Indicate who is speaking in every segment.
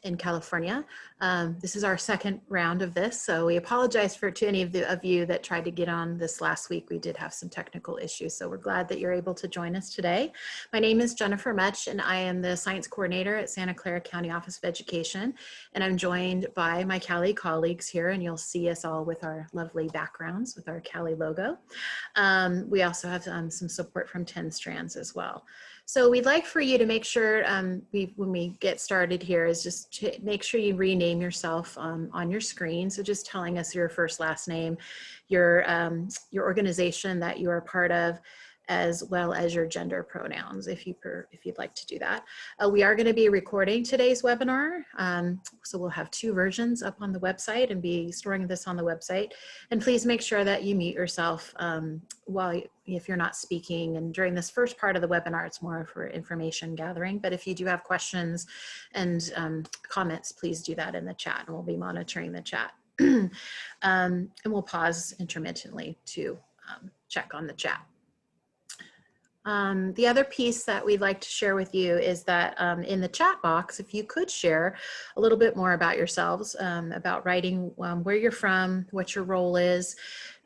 Speaker 1: in California. This is our second round of this, so we apologize to any of you that tried to get on this last week. We did have some technical issues, so we're glad that you're able to join us today. My name is Jennifer Mutch, and I am the Science Coordinator at Santa Clara County Office of Education, and I'm joined by my Cali colleagues here, and you'll see us all with our lovely backgrounds with our Cali logo. We also have some support from 10 Strands as well. So we'd like for you to make sure when we get started here is just to make sure you rename yourself on your screen. So just telling us your first, last name, your organization that you are part of, as well as your gender pronouns, if you'd like to do that. We are going to be recording today's webinar, so we'll have 2 versions up on the website and be storing this on the website. And please make sure that you mute yourself if you're not speaking. And during this first part of the webinar, it's more for information gathering. But if you do have questions and comments, please do that in the chat, and we'll be monitoring the chat. And we'll pause intermittently to check on the chat. The other piece that we'd like to share with you is that in the chat box, if you could share a little bit more about yourselves, about writing where you're from, what your role is,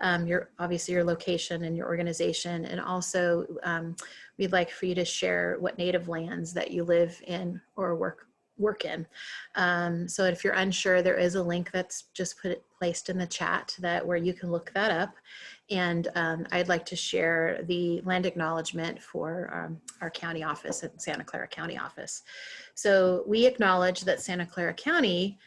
Speaker 1: obviously your location and your organization, and also we'd like for you to share what native lands that you live in or work in. So if you're unsure, there is a link that's just placed in the chat where you can look that up. And I'd like to share the land acknowledgement for our county office at Santa Clara County Office. So we acknowledge that Santa Clara County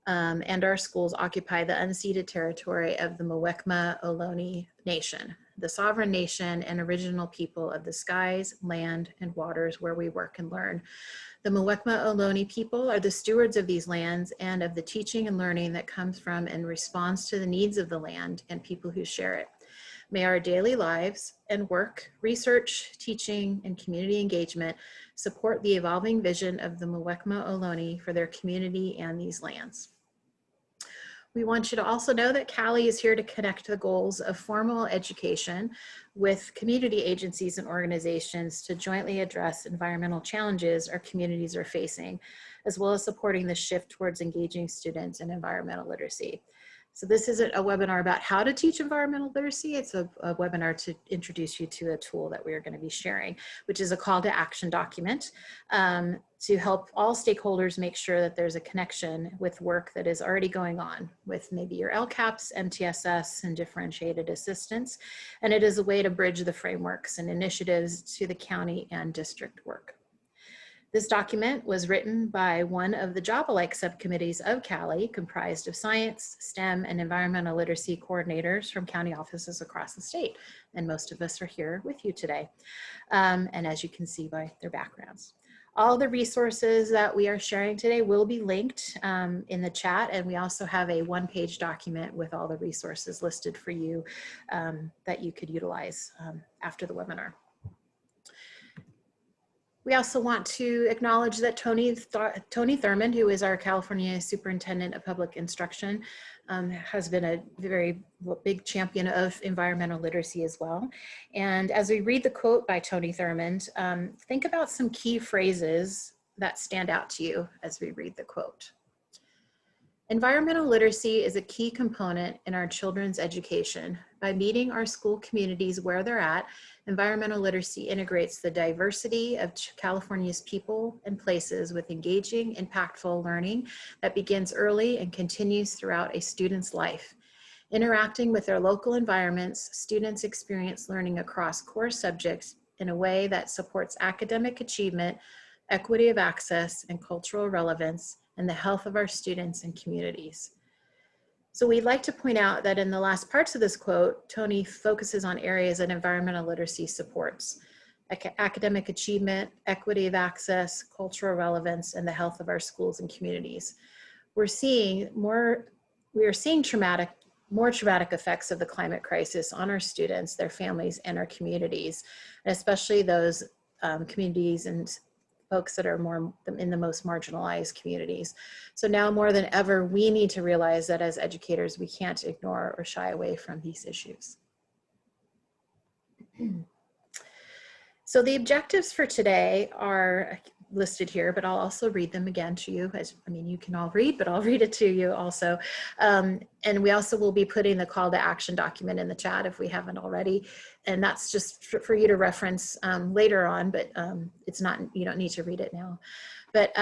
Speaker 1: and our schools occupy the unceded territory of the Muwekma Ohlone Nation, the sovereign nation and original people of the skies, land, and waters where we work and learn. The Muwekma Ohlone people are the stewards of these lands and of the teaching and learning that comes from and responds to the needs of the land and people who share it. May our daily lives and work, research, teaching, and community engagement support the evolving vision of the Muwekma Ohlone for their community and these lands. We want you to also know that Cali is here to connect the goals of formal education with community agencies and organizations to jointly address environmental challenges our communities are facing, as well as supporting the shift towards engaging students in environmental literacy. So this isn't a webinar about how to teach environmental literacy. It's a webinar to introduce you to a tool that we are going to be sharing, which is a call to action document to help all stakeholders make sure that there's a connection with work that is already going on with maybe your LCAPs, MTSS, and differentiated assistance. And it is a way to bridge the frameworks and initiatives to the county and district work. This document was written by one of the job-alike subcommittees of Cali, comprised of science, STEM, and environmental literacy coordinators from county offices across the state. And most of us are here with you today. And as you can see by their backgrounds. All the resources that we are sharing today will be linked in the chat, and we also have a 1-page document with all the resources listed for you that you could utilize after the webinar. We also want to acknowledge that Tony Thurmond, who is our California Superintendent of Public Instruction, has been a very big champion of environmental literacy as well. And as we read the quote by Tony Thurmond, think about some key phrases that stand out to you as we read the quote. Environmental literacy is a key component in our children's education. By meeting our school communities where they're at, environmental literacy integrates the diversity of California's people and places with engaging, impactful learning that begins early and continues throughout a student's life. Interacting with their local environments, students experience learning across core subjects in a way that supports academic achievement, equity of access, and cultural relevance, and the health of our students and communities. So we'd like to point out that in the last parts of this quote, Tony focuses on areas that environmental literacy supports: academic achievement, equity of access, cultural relevance, and the health of our schools and communities. We are seeing more traumatic effects of the climate crisis on our students, their families, and our communities, and especially those communities and folks that are more in the most marginalized communities. So now more than ever, we need to realize that as educators, we can't ignore or shy away from these issues. So the objectives for today are listed here, but I'll also read them again to you. I mean, you can all read, but I'll read it to you also. And we also will be putting the call to action document in the chat if we haven't already. And that's just for you to reference later on, but it's not, you don't need to read it now. But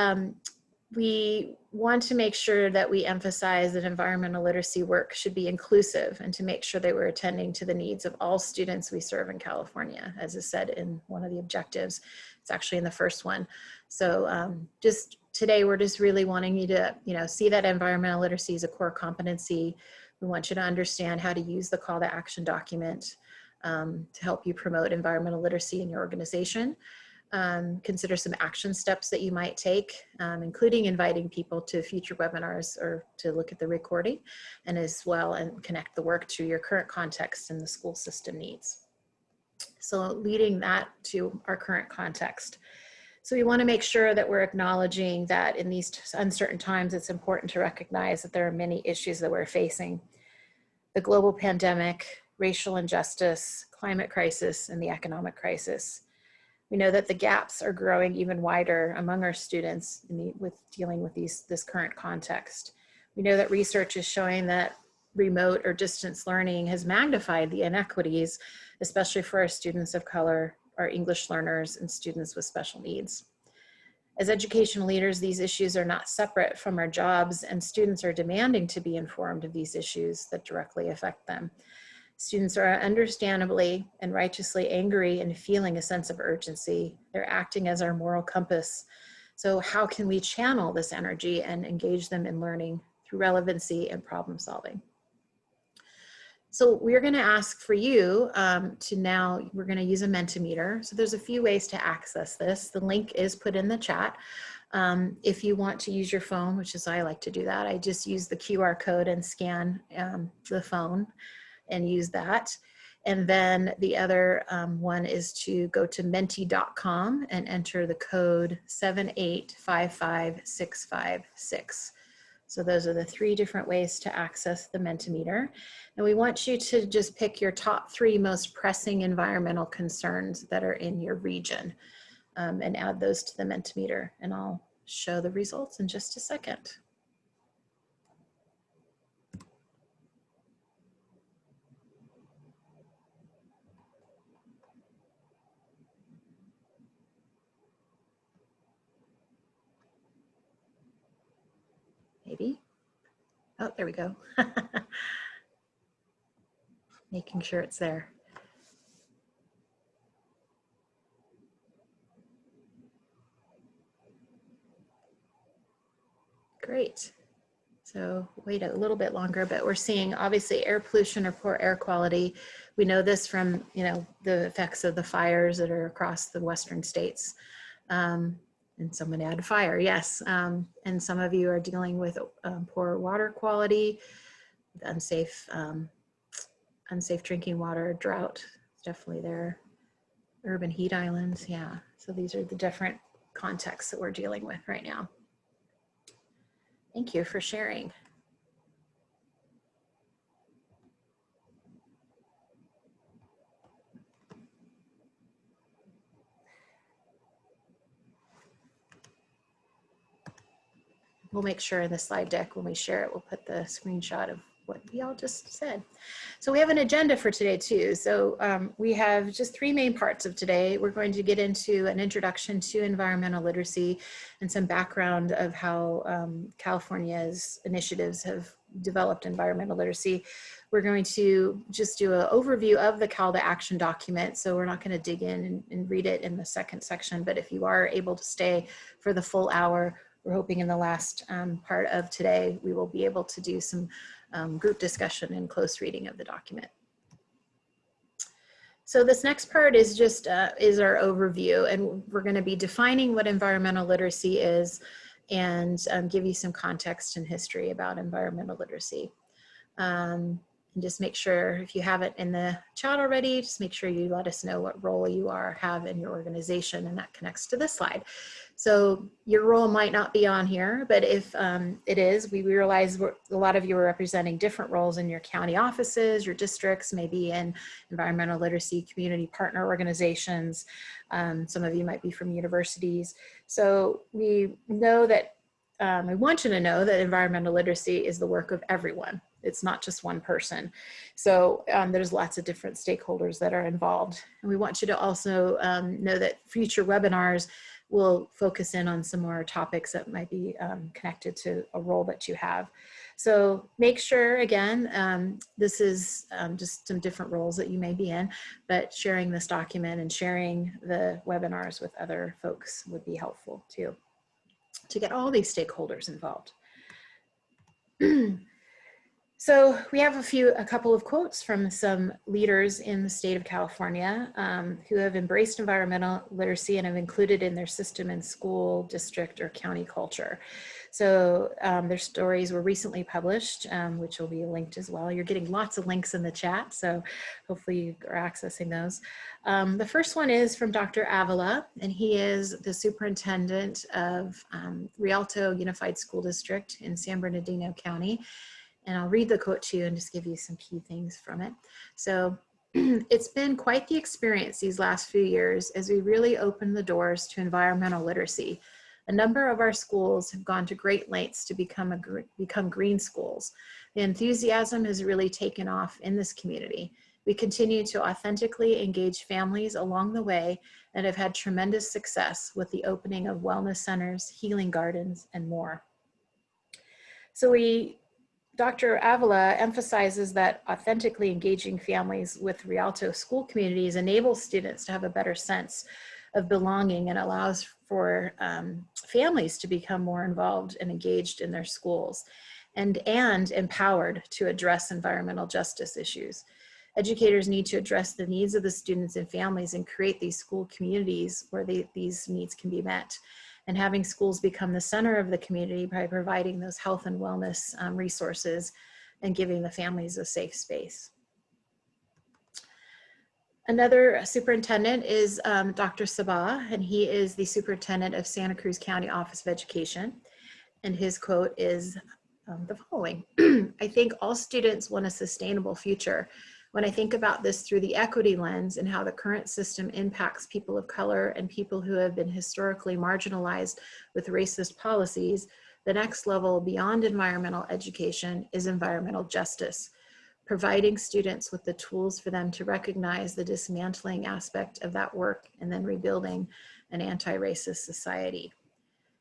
Speaker 1: we want to make sure that we emphasize that environmental literacy work should be inclusive and to make sure that we're attending to the needs of all students we serve in California, as is said in one of the objectives. It's actually in the first one. So just today, we're just really wanting you to, see that environmental literacy is a core competency. We want you to understand how to use the call to action document to help you promote environmental literacy in your organization. Consider some action steps that you might take, including inviting people to future webinars or to look at the recording, and as well, and connect the work to your current context and the school system needs. So leading that to our current context. So we want to make sure that we're acknowledging that in these uncertain times, it's important to recognize that there are many issues that we're facing. The global pandemic, racial injustice, climate crisis, and the economic crisis. We know that the gaps are growing even wider among our students with dealing with this current context. We know that research is showing that remote or distance learning has magnified the inequities, especially for our students of color, our English learners, and students with special needs. As educational leaders, these issues are not separate from our jobs, and students are demanding to be informed of these issues that directly affect them. Students are understandably and righteously angry and feeling a sense of urgency. They're acting as our moral compass. So how can we channel this energy and engage them in learning through relevancy and problem solving? So we're going to ask for you we're going to use a Mmentometer. So there's a few ways to access this. The link is put in the chat. If you want to use your phone, which is I like to do that, I just use the QR code and scan the phone and use that. And then the other one is to go to menti.com and enter the code 7855656. So those are the 3 different ways to access the Mmentometer. And we want you to just pick your top 3 most pressing environmental concerns that are in your region and add those to the Mmentometer. And I'll show the results in just a second. Maybe. Oh, there we go. Making sure it's there. Great. So wait a little bit longer, but we're seeing obviously air pollution or poor air quality. We know this from, the effects of the fires that are across the western states. And someone add fire, yes. And some of you are dealing with poor water quality, unsafe drinking water, drought, definitely there. Urban heat islands, yeah. So these are the different contexts that we're dealing with right now. Thank you for sharing. We'll make sure in the slide deck when we share it, we'll put the screenshot of what we all just said. So we have an agenda for today too. So we have just 3 main parts of today. We're going to get into an introduction to environmental literacy and some background of how California's initiatives have developed environmental literacy. We're going to just do an overview of the call to action document. So we're not going to dig in and read it in the second section, but if you are able to stay for the full hour, we're hoping in the last part of today, we will be able to do some group discussion and close reading of the document. So this next part is just is our overview, and we're going to be defining what environmental literacy is and give you some context and history about environmental literacy. And just make sure, if you have it in the chat already, just make sure you let us know what role you have in your organization, and that connects to this slide. So your role might not be on here, but if it is, we realize a lot of you are representing different roles in your county offices, your districts, maybe in environmental literacy community partner organizations. Some of you might be from universities. So we know that, I want you to know that environmental literacy is the work of everyone. It's not just one person. So there's lots of different stakeholders that are involved. And we want you to also know that future webinars will focus in on some more topics that might be connected to a role that you have. So make sure, again, this is just some different roles that you may be in, but sharing this document and sharing the webinars with other folks would be helpful too, to get all these stakeholders involved. So we have a couple of quotes from some leaders in the state of California who have embraced environmental literacy and have included in their system in school, district, or county culture. So their stories were recently published, which will be linked as well. You're getting lots of links in the chat, so hopefully you are accessing those. The first one is from Dr. Avila, and he is the superintendent of Rialto Unified School District in San Bernardino County. And I'll read the quote to you and just give you some key things from it. So it's been quite the experience these last few years as we really opened the doors to environmental literacy. A number of our schools have gone to great lengths to become green schools. The enthusiasm has really taken off in this community. We continue to authentically engage families along the way and have had tremendous success with the opening of wellness centers, healing gardens, and more. So Dr. Avila emphasizes that authentically engaging families with Rialto school communities enables students to have a better sense of belonging and allows for families to become more involved and engaged in their schools and empowered to address environmental justice issues. Educators need to address the needs of the students and families and create these school communities where these needs can be met. And having schools become the center of the community by providing those health and wellness resources and giving the families a safe space. Another superintendent is Dr. Sabah, and he is the superintendent of Santa Cruz County Office of Education. And his quote is the following: I think all students want a sustainable future. When I think about this through the equity lens and how the current system impacts people of color and people who have been historically marginalized with racist policies, the next level beyond environmental education is environmental justice, providing students with the tools for them to recognize the dismantling aspect of that work and then rebuilding an anti-racist society.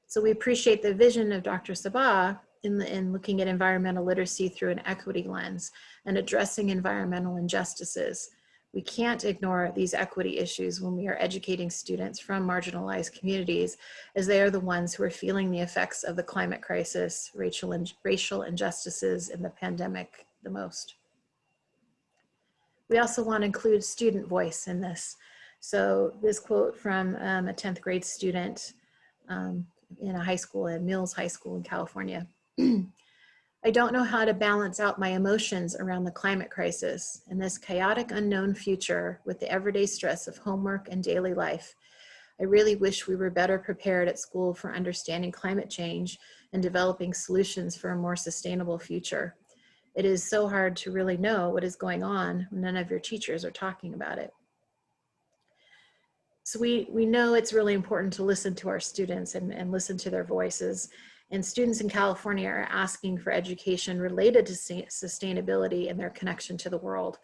Speaker 1: So we appreciate the vision of Dr. Sabah in looking at environmental literacy through an equity lens and addressing environmental injustices. We can't ignore these equity issues when we are educating students from marginalized communities, as they are the ones who are feeling the effects of the climate crisis, racial injustices, and the pandemic the most. We also want to include student voice in this. So this quote from a 10th grade student in a high school, at Mills High School in California. I don't know how to balance out my emotions around the climate crisis and this chaotic unknown future with the everyday stress of homework and daily life. I really wish we were better prepared at school for understanding climate change and developing solutions for a more sustainable future. It is so hard to really know what is going on when none of your teachers are talking about it. So we know it's really important to listen to our students and listen to their voices. And students in California are asking for education related to sustainability and their connection to the world.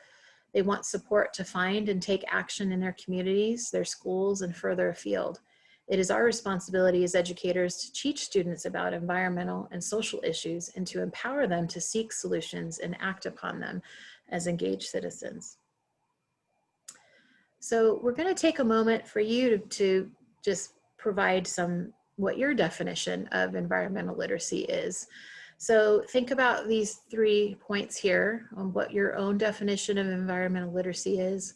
Speaker 1: They want support to find and take action in their communities, their schools, and further afield. It is our responsibility as educators to teach students about environmental and social issues and to empower them to seek solutions and act upon them as engaged citizens. So we're going to take a moment for you to just provide what your definition of environmental literacy is. So think about these 3 points here on what your own definition of environmental literacy is.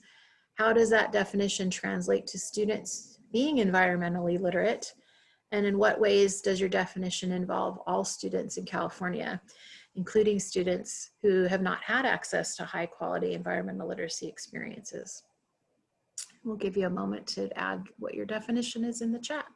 Speaker 1: How does that definition translate to students being environmentally literate? And in what ways does your definition involve all students in California, including students who have not had access to high quality environmental literacy experiences? We'll give you a moment to add what your definition is in the chat.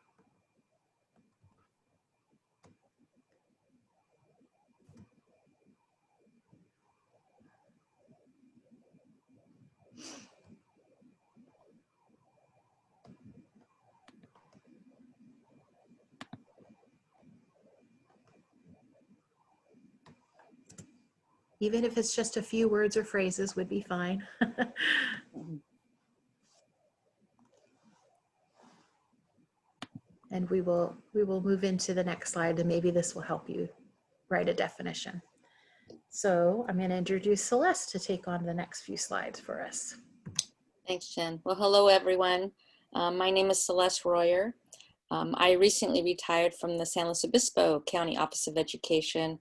Speaker 1: Even if it's just a few words or phrases would be fine. And we will move into the next slide, and maybe this will help you write a definition. So I'm going to introduce Celeste to take on the next few slides for us.
Speaker 2: Thanks, Jen. Well, hello, everyone. My name is Celeste Royer. I recently retired from the San Luis Obispo County Office of Education,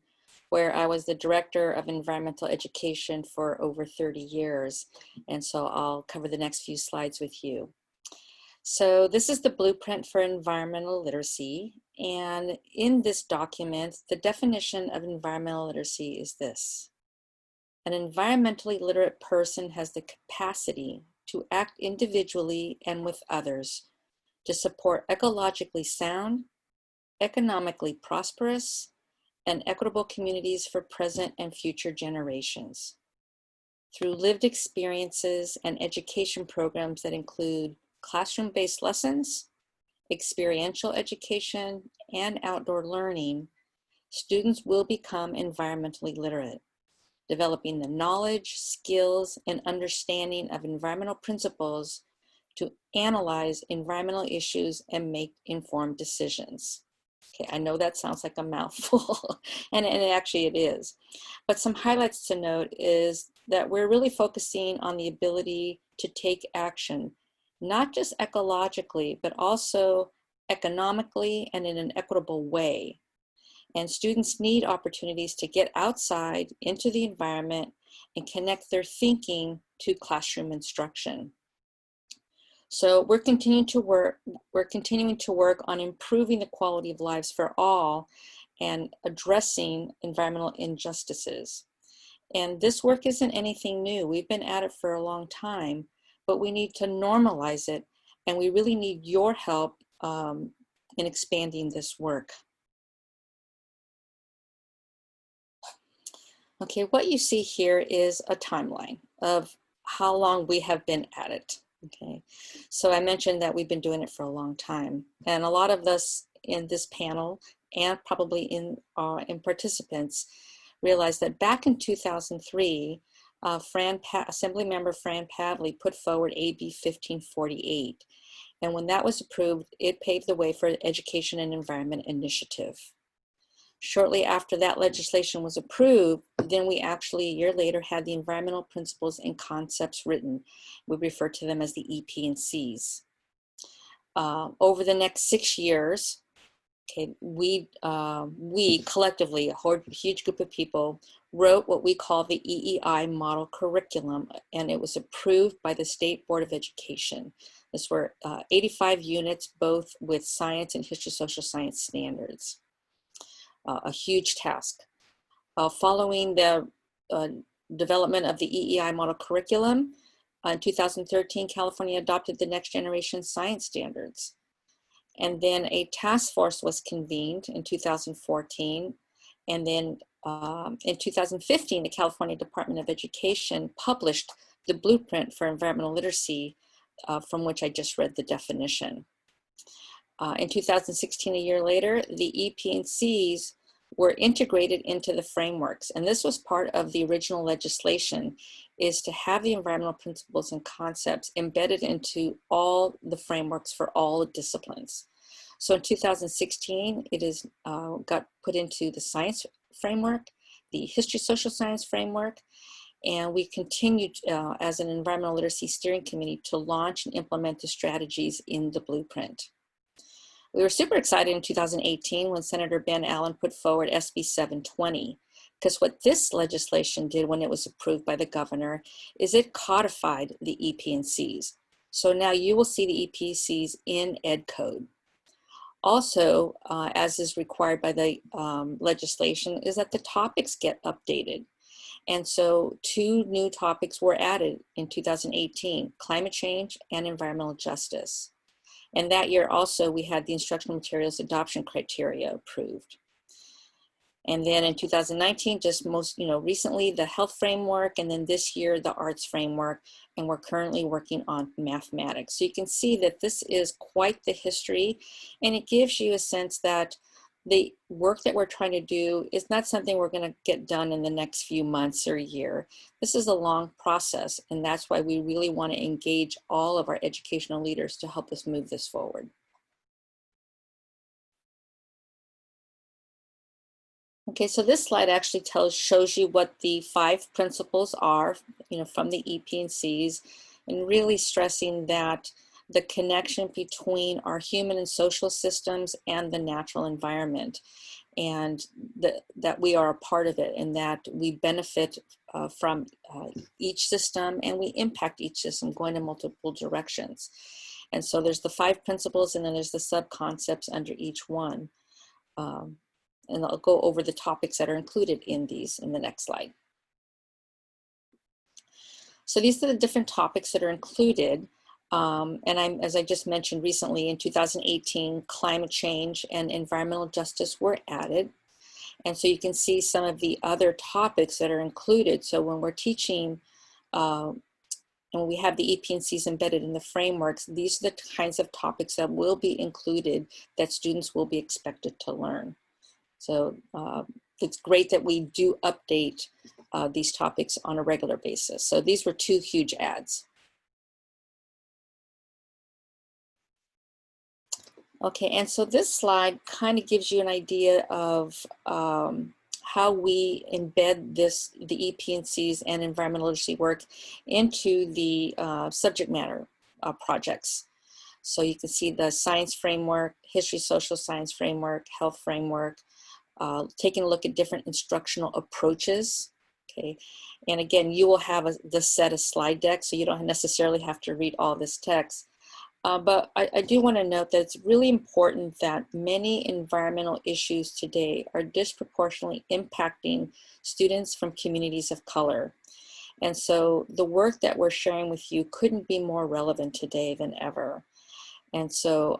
Speaker 2: where I was the Director of Environmental Education for over 30 years. And so I'll cover the next few slides with you. So this is the blueprint for environmental literacy. And in this document, the definition of environmental literacy is this: an environmentally literate person has the capacity to act individually and with others to support ecologically sound, economically prosperous, and equitable communities for present and future generations. Through lived experiences and education programs that include classroom-based lessons, experiential education, and outdoor learning, students will become environmentally literate, developing the knowledge, skills, and understanding of environmental principles to analyze environmental issues and make informed decisions. Okay, I know that sounds like a mouthful, and actually it is. But some highlights to note is that we're really focusing on the ability to take action, not just ecologically, but also economically and in an equitable way. And students need opportunities to get outside into the environment and connect their thinking to classroom instruction. So we're continuing to work on improving the quality of lives for all and addressing environmental injustices. And this work isn't anything new. We've been at it for a long time, but we need to normalize it, and we really need your help in expanding this work. Okay, what you see here is a timeline of how long we have been at it. Okay, so I mentioned that we've been doing it for a long time, and a lot of us in this panel and probably in participants realize that back in 2003, Assemblymember Fran Pavley put forward AB 1548, and when that was approved, it paved the way for the Education and Environment Initiative. Shortly after that legislation was approved, then we actually a year later had the environmental principles and concepts written. We refer to them as the EP&Cs. Over the next 6 years, okay, we collectively, a huge group of people, wrote what we call the EEI model curriculum, and it was approved by the State Board of Education. This were 85 units, both with science and history social science standards. A huge task. Following the development of the EEI model curriculum, in 2013, California adopted the Next Generation Science Standards. And then a task force was convened in 2014. And then in 2015, the California Department of Education published the blueprint for environmental literacy, from which I just read the definition. In 2016, a year later, the EP&Cs were integrated into the frameworks. And this was part of the original legislation, is to have the environmental principles and concepts embedded into all the frameworks for all disciplines. So in 2016, it is got put into the science framework, the history social science framework, and we continued as an environmental literacy steering committee to launch and implement the strategies in the blueprint. We were super excited in 2018 when Senator Ben Allen put forward SB 720, because what this legislation did when it was approved by the governor is it codified the EP&Cs. So now you will see the EP&Cs in Ed Code. Also, as is required by the legislation, is that the topics get updated. And so 2 new topics were added in 2018, climate change and environmental justice. And that year also, we had the instructional materials adoption criteria approved. And then in 2019, just most, recently, the health framework, and then this year, the arts framework, and we're currently working on mathematics. So you can see that this is quite the history, and it gives you a sense that the work that we're trying to do is not something we're going to get done in the next few months or year. This is a long process, and that's why we really want to engage all of our educational leaders to help us move this forward. Okay, so this slide actually shows you what the 5 principles are, from the EP&Cs, and really stressing that the connection between our human and social systems and the natural environment, and that we are a part of it, and that we benefit from each system, and we impact each system going in multiple directions. And so there's the 5 principles, and then there's the sub-concepts under each one. And I'll go over the topics that are included in these in the next slide. So these are the different topics that are included. And as I just mentioned recently, in 2018, climate change and environmental justice were added. And so you can see some of the other topics that are included. So when we're teaching, and we have the EP&Cs embedded in the frameworks, these are the kinds of topics that will be included that students will be expected to learn. So it's great that we do update these topics on a regular basis. So these were 2 huge adds. Okay, and so this slide kind of gives you an idea of how we embed the EP&Cs and environmental literacy work into the subject matter projects. So you can see the science framework, history, social science framework, health framework, taking a look at different instructional approaches, okay? And again, you will have the set of slide decks, so you don't necessarily have to read all this text. But I do want to note that it's really important that many environmental issues today are disproportionately impacting students from communities of color. And so the work that we're sharing with you couldn't be more relevant today than ever. And so,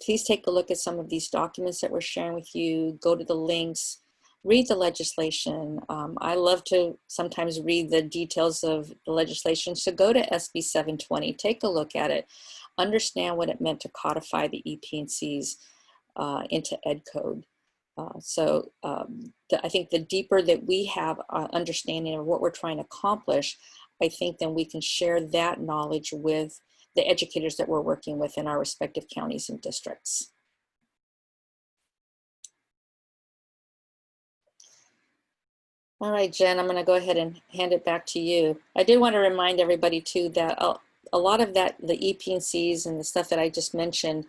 Speaker 2: please take a look at some of these documents that we're sharing with you, go to the links, read the legislation. I love to sometimes read the details of the legislation. So go to SB 720, take a look at it, understand what it meant to codify the EP&Cs into Ed Code. I think the deeper that we have understanding of what we're trying to accomplish, I think then we can share that knowledge with the educators that we're working with in our respective counties and districts. All right, Jen, I'm going to go ahead and hand it back to you. I did want to remind everybody too that a lot of that, the EP&Cs and the stuff that I just mentioned,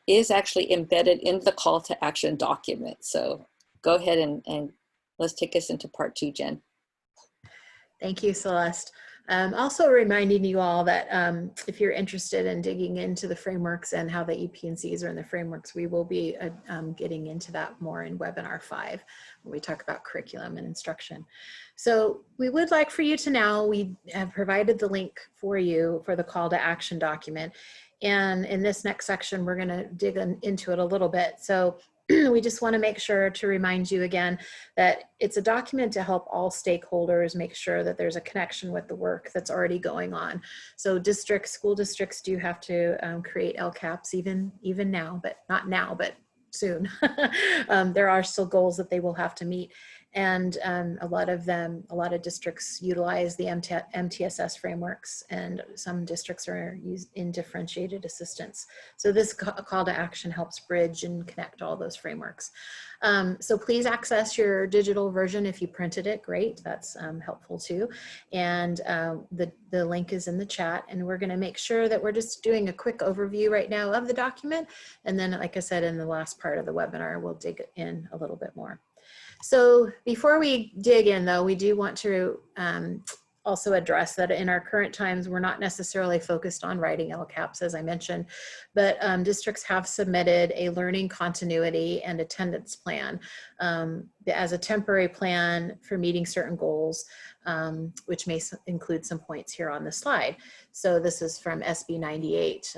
Speaker 2: is actually embedded in the call to action document. So go ahead and let's take us into part 2, Jen.
Speaker 1: Thank you, Celeste. Also reminding you all that if you're interested in digging into the frameworks and how the EP&Cs are in the frameworks, we will be getting into that more in webinar 5 when we talk about curriculum and instruction. So we would like for you to know, we have provided the link for you for the call to action document. And in this next section, we're going to dig into it a little bit. So we just want to make sure to remind you again that it's a document to help all stakeholders make sure that there's a connection with the work that's already going on. So school districts do have to create LCAPs even now, but not now, but soon. There are still goals that they will have to meet. And a lot of districts utilize the MTSS frameworks, and some districts are in differentiated assistance. So this call to action helps bridge and connect all those frameworks. So please access your digital version. If you printed it, great, that's helpful too. And the link is in the chat, and we're gonna make sure that we're just doing a quick overview right now of the document. And then, like I said, in the last part of the webinar, we'll dig in a little bit more. So before we dig in though, we do want to also address that in our current times, we're not necessarily focused on writing LCAPs, as I mentioned, but districts have submitted a learning continuity and attendance plan as a temporary plan for meeting certain goals, which may include some points here on the slide. So this is from SB 98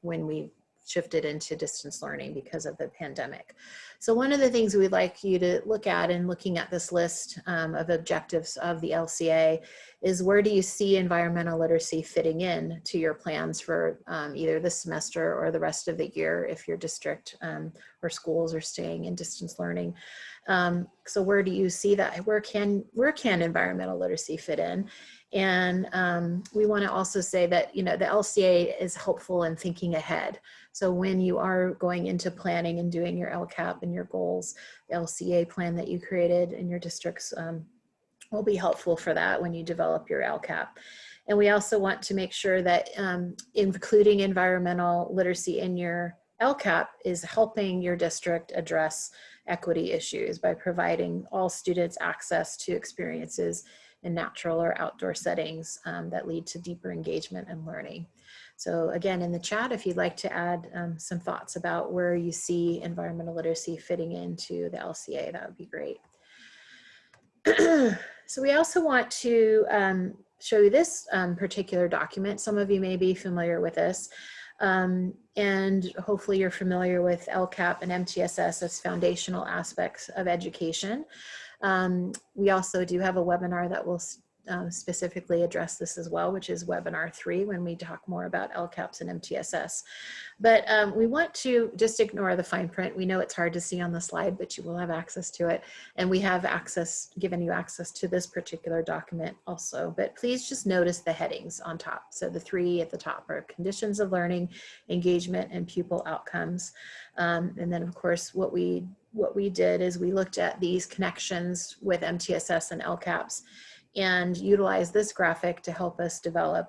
Speaker 1: when we shifted into distance learning because of the pandemic. So one of the things we'd like you to look at in looking at this list of objectives of the LCA is, where do you see environmental literacy fitting in to your plans for either this semester or the rest of the year if your district or schools are staying in distance learning. So where do you see that? Where can environmental literacy fit in? And we want to also say that, you know, the LCA is helpful in thinking ahead. So when you are going into planning and doing your LCAP and your goals, the LCA plan that you created in your districts will be helpful for that when you develop your LCAP. And we also want to make sure that including environmental literacy in your LCAP is helping your district address equity issues by providing all students access to experiences in natural or outdoor settings that lead to deeper engagement and learning. So again, in the chat, if you'd like to add some thoughts about where you see environmental literacy fitting into the LCA, that would be great. So we also want to show you this particular document. Some of you may be familiar with this. And hopefully you're familiar with LCAP and MTSS as foundational aspects of education. We also do have a webinar that will specifically address this as well, which is webinar 3, when we talk more about LCAPs and MTSS. But we want to just ignore the fine print. We know it's hard to see on the slide, but you will have access to it. And we have given you access to this particular document also. But please just notice the headings on top. So the 3 at the top are conditions of learning, engagement, and pupil outcomes. And then of course, what we did is we looked at these connections with MTSS and LCAPs and utilized this graphic to help us develop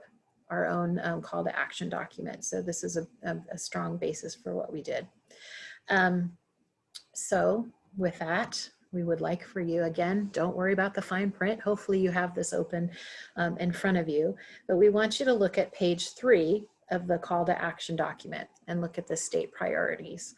Speaker 1: our own call to action document. So this is a strong basis for what we did. So with that, we would like for you, again, don't worry about the fine print. Hopefully you have this open in front of you, but we want you to look at page 3 of the call to action document and look at the state priorities.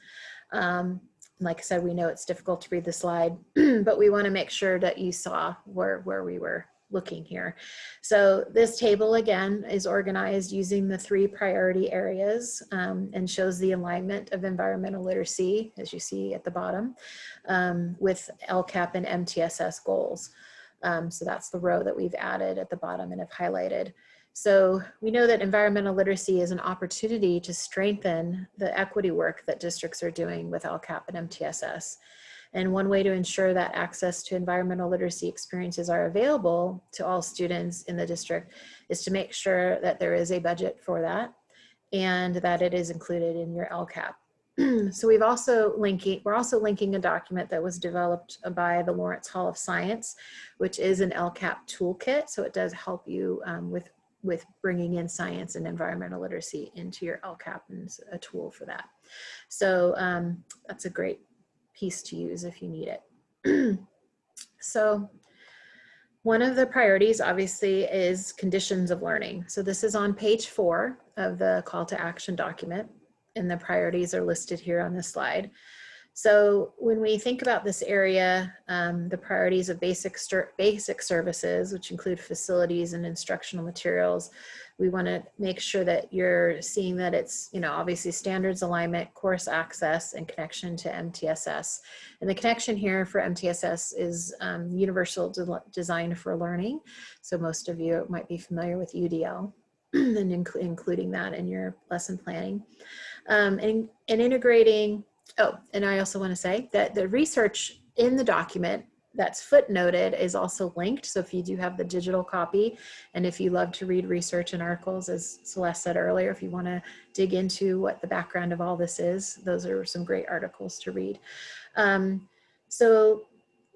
Speaker 1: Like I said, we know it's difficult to read the slide, but we want to make sure that you saw where we were looking here. So this table again is organized using the 3 priority areas and shows the alignment of environmental literacy, as you see at the bottom, with LCAP and MTSS goals. So that's the row that we've added at the bottom and have highlighted. So we know that environmental literacy is an opportunity to strengthen the equity work that districts are doing with LCAP and MTSS. And one way to ensure that access to environmental literacy experiences are available to all students in the district is to make sure that there is a budget for that and that it is included in your LCAP. So we're also linking a document that was developed by the Lawrence Hall of Science, which is an LCAP toolkit. So it does help you with bringing in science and environmental literacy into your LCAP, and it's a tool for that. So that's a great piece to use if you need it. So one of the priorities obviously is conditions of learning. So this is on page 4 of the call to action document, and the priorities are listed here on this slide. So when we think about this area, the priorities of basic services, which include facilities and instructional materials, we want to make sure that you're seeing that it's, you know, obviously standards alignment, course access, and connection to MTSS. And the connection here for MTSS is universal design for learning. So most of you might be familiar with UDL and including that in your lesson planning. And integrating. Oh, and I also want to say that the research in the document that's footnoted is also linked. So if you do have the digital copy, and if you love to read research and articles, as Celeste said earlier, if you want to dig into what the background of all this is, those are some great articles to read. So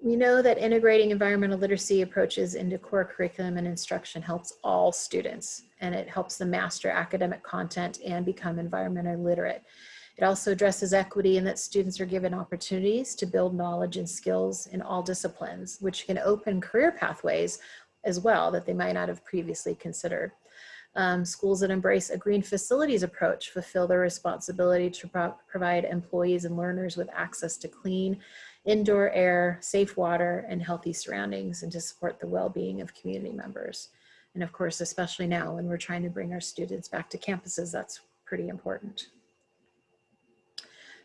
Speaker 1: we know that integrating environmental literacy approaches into core curriculum and instruction helps all students, and it helps them master academic content and become environmentally literate. It also addresses equity in that students are given opportunities to build knowledge and skills in all disciplines, which can open career pathways as well that they might not have previously considered. Schools that embrace a green facilities approach fulfill their responsibility to provide employees and learners with access to clean indoor air, safe water, and healthy surroundings, and to support the well-being of community members. And of course, especially now when we're trying to bring our students back to campuses, that's pretty important.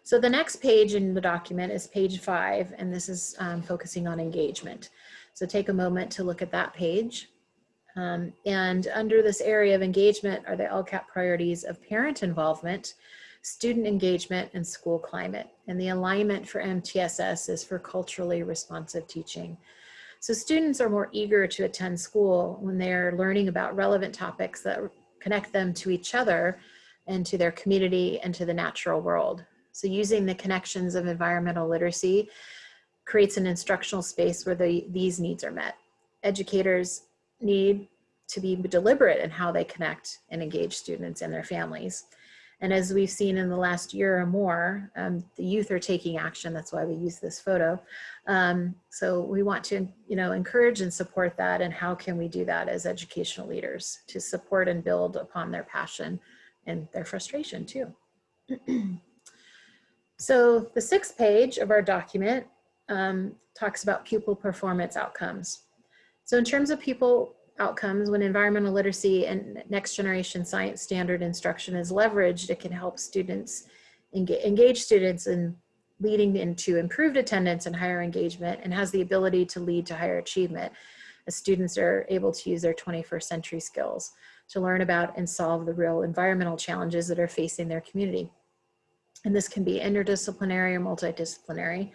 Speaker 1: So the next page in the document is page 5, and this is focusing on engagement. So take a moment to look at that page. And under this area of engagement are the LCAP priorities of parent involvement, student engagement, and school climate. And the alignment for MTSS is for culturally responsive teaching. So students are more eager to attend school when they're learning about relevant topics that connect them to each other and to their community and to the natural world. So using the connections of environmental literacy creates an instructional space where these needs are met. Educators need to be deliberate in how they connect and engage students and their families. And as we've seen in the last year or more, the youth are taking action. That's why we use this photo. So we want to, encourage and support that. And how can we do that as educational leaders to support and build upon their passion and their frustration too. So the 6th page of our document talks about pupil performance outcomes. So in terms of pupil outcomes, when environmental literacy and next generation science standard instruction is leveraged, it can help students engage students in leading into improved attendance and higher engagement, and has the ability to lead to higher achievement as students are able to use their 21st century skills to learn about and solve the real environmental challenges that are facing their community. And this can be interdisciplinary or multidisciplinary.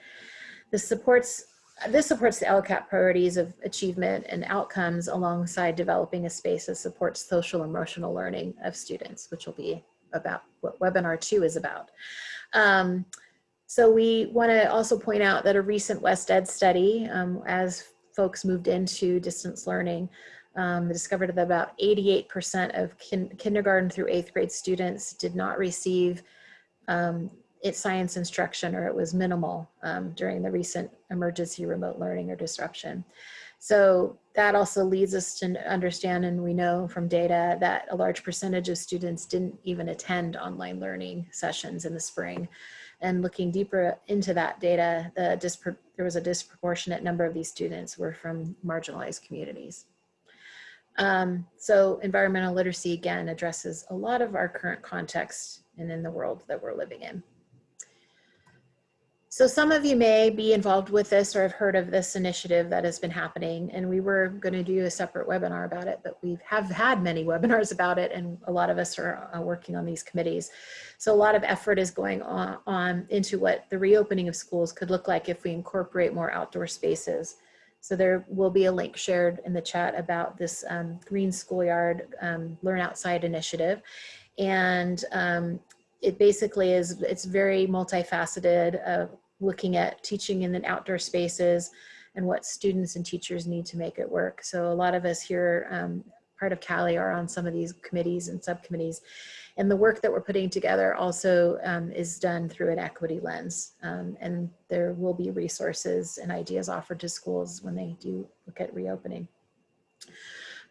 Speaker 1: This supports the LCAP priorities of achievement and outcomes alongside developing a space that supports social emotional learning of students, which will be about what webinar 2 is about. So we want to also point out that a recent West Ed study, as folks moved into distance learning, discovered that about 88% of kindergarten through 8th grade students did not receive it's science instruction, or it was minimal during the recent emergency remote learning or disruption. So that also leads us to understand, and we know from data that a large percentage of students didn't even attend online learning sessions in the spring. And looking deeper into that data, there was a disproportionate number of these students were from marginalized communities. So environmental literacy, again, addresses a lot of our current context and in the world that we're living in. So some of you may be involved with this or have heard of this initiative that has been happening, and we were going to do a separate webinar about it, but we have had many webinars about it, and a lot of us are working on these committees. So a lot of effort is going on into what the reopening of schools could look like if we incorporate more outdoor spaces. So there will be a link shared in the chat about this Green Schoolyard Learn Outside initiative. And it basically is, it's very multifaceted, looking at teaching in the outdoor spaces and what students and teachers need to make it work. So a lot of us here, part of Cali, are on some of these committees and subcommittees. And the work that we're putting together also is done through an equity lens. And there will be resources and ideas offered to schools when they do look at reopening.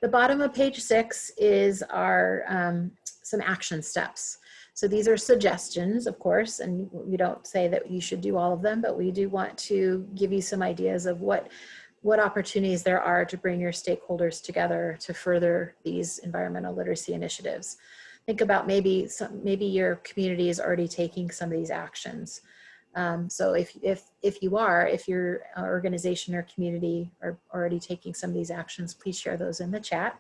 Speaker 1: The bottom of page 6 is our some action steps. So these are suggestions, of course, and we don't say that you should do all of them, but we do want to give you some ideas of what opportunities there are to bring your stakeholders together to further these environmental literacy initiatives. Think about maybe your community is already taking some of these actions. So if your organization or community are already taking some of these actions, please share those in the chat.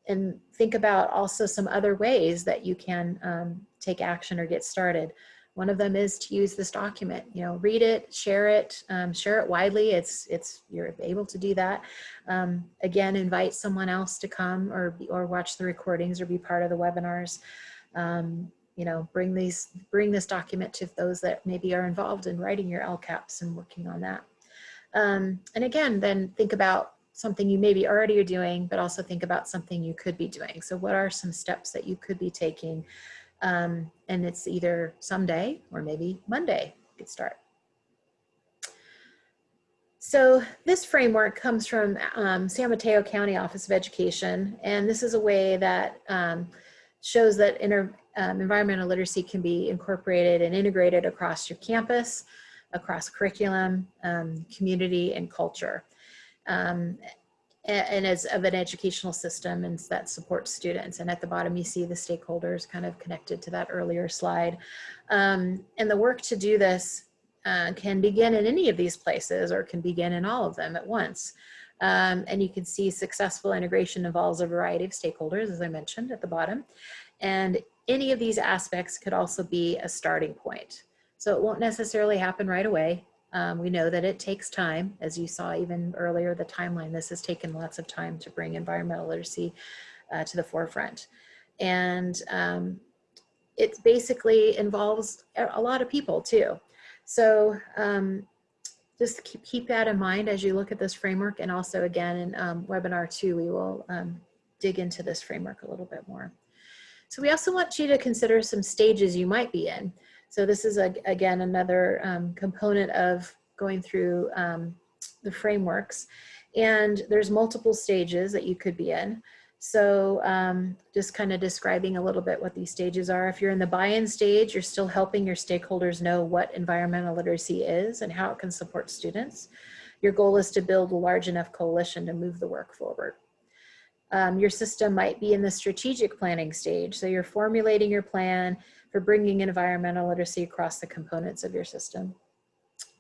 Speaker 1: And think about also some other ways that you can take action or get started. One of them is to use this document. Read it, share it widely. You're able to do that. Again, invite someone else to come or watch the recordings or be part of the webinars. Bring this document to those that maybe are involved in writing your LCAPs and working on that. And again, then think about something you maybe already are doing, but also think about something you could be doing. So what are some steps that you could be taking? And it's either someday or maybe Monday you could start. So this framework comes from San Mateo County Office of Education, and this is a way that shows that environmental literacy can be incorporated and integrated across your campus, across curriculum, community, and culture. And as of an educational system and that supports students. And at the bottom, you see the stakeholders kind of connected to that earlier slide. And the work to do this can begin in any of these places or can begin in all of them at once. And you can see successful integration involves a variety of stakeholders, as I mentioned at the bottom. And any of these aspects could also be a starting point. So it won't necessarily happen right away. We know that it takes time, as you saw even earlier, the timeline. This has taken lots of time to bring environmental literacy to the forefront. And it basically involves a lot of people too. So just keep that in mind as you look at this framework. And also again, in webinar 2, we will dig into this framework a little bit more. So we also want you to consider some stages you might be in. So this is, again, another component of going through the frameworks. And there's multiple stages that you could be in. So just kind of describing a little bit what these stages are. If you're in the buy-in stage, you're still helping your stakeholders know what environmental literacy is and how it can support students. Your goal is to build a large enough coalition to move the work forward. Your system might be in the strategic planning stage. So you're formulating your plan for bringing environmental literacy across the components of your system.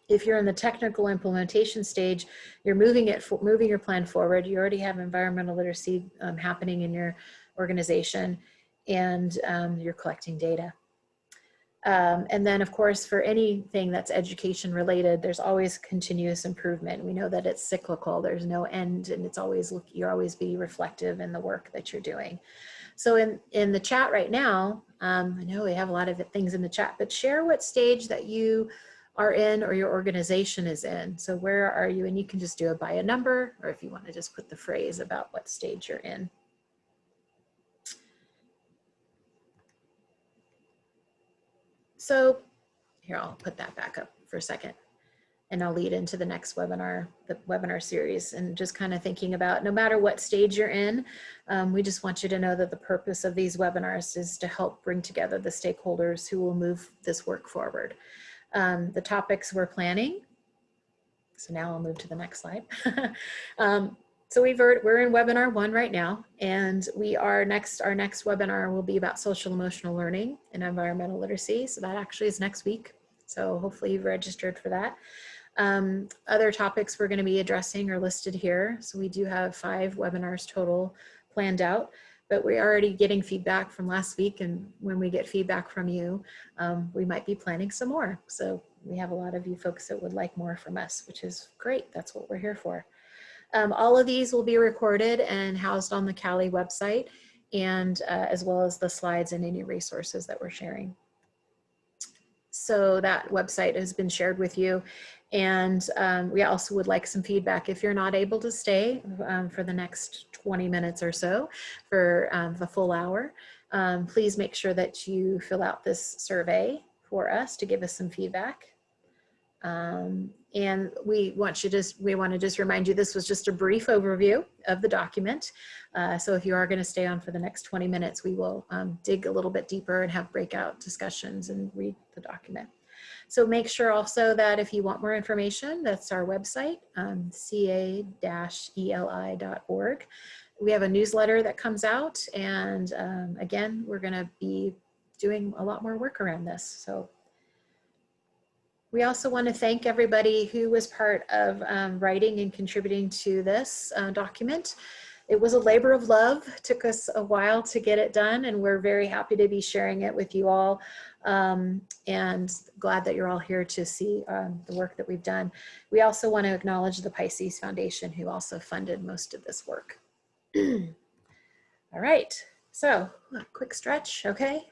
Speaker 1: If you're in the technical implementation stage, you're moving your plan forward. You already have environmental literacy happening in your organization, and you're collecting data. And then, of course, for anything that's education related, there's always continuous improvement. We know that it's cyclical. There's no end, and it's always you always be reflective in the work that you're doing. So in the chat right now, I know we have a lot of things in the chat, but share what stage that you are in or your organization is in. So where are you? And you can just do it by a number, or if you want to just put the phrase about what stage you're in. So here, I'll put that back up for a second. And I'll lead into the next webinar, the webinar series, and just kind of thinking about no matter what stage you're in, we just want you to know that the purpose of these webinars is to help bring together the stakeholders who will move this work forward. The topics we're planning. So now I'll move to the next slide. So we're in webinar 1 right now, and our next webinar will be about social emotional learning and environmental literacy. So that actually is next week. So hopefully you've registered for that. Other topics we're going to be addressing are listed here. So we do have 5 webinars total planned out, but we're already getting feedback from last week. And when we get feedback from you, we might be planning some more. So we have a lot of you folks that would like more from us, which is great. That's what we're here for. All of these will be recorded and housed on the Cali website, and as well as the slides and any resources that we're sharing. So that website has been shared with you. And we also would like some feedback. If you're not able to stay for the next 20 minutes or so for the full hour, please make sure that you fill out this survey for us to give us some feedback. And we want to just remind you, this was just a brief overview of the document. So if you are going to stay on for the next 20 minutes, we will dig a little bit deeper and have breakout discussions and read the document. So make sure also that if you want more information, that's our website, ca-eli.org. We have a newsletter that comes out, and again, we're going to be doing a lot more work around this. So we also want to thank everybody who was part of writing and contributing to this document. It was a labor of love. It took us a while to get it done, and we're very happy to be sharing it with you all, and glad that you're all here to see the work that we've done. We also want to acknowledge the Pisces Foundation, who also funded most of this work. All right, so a quick stretch, okay?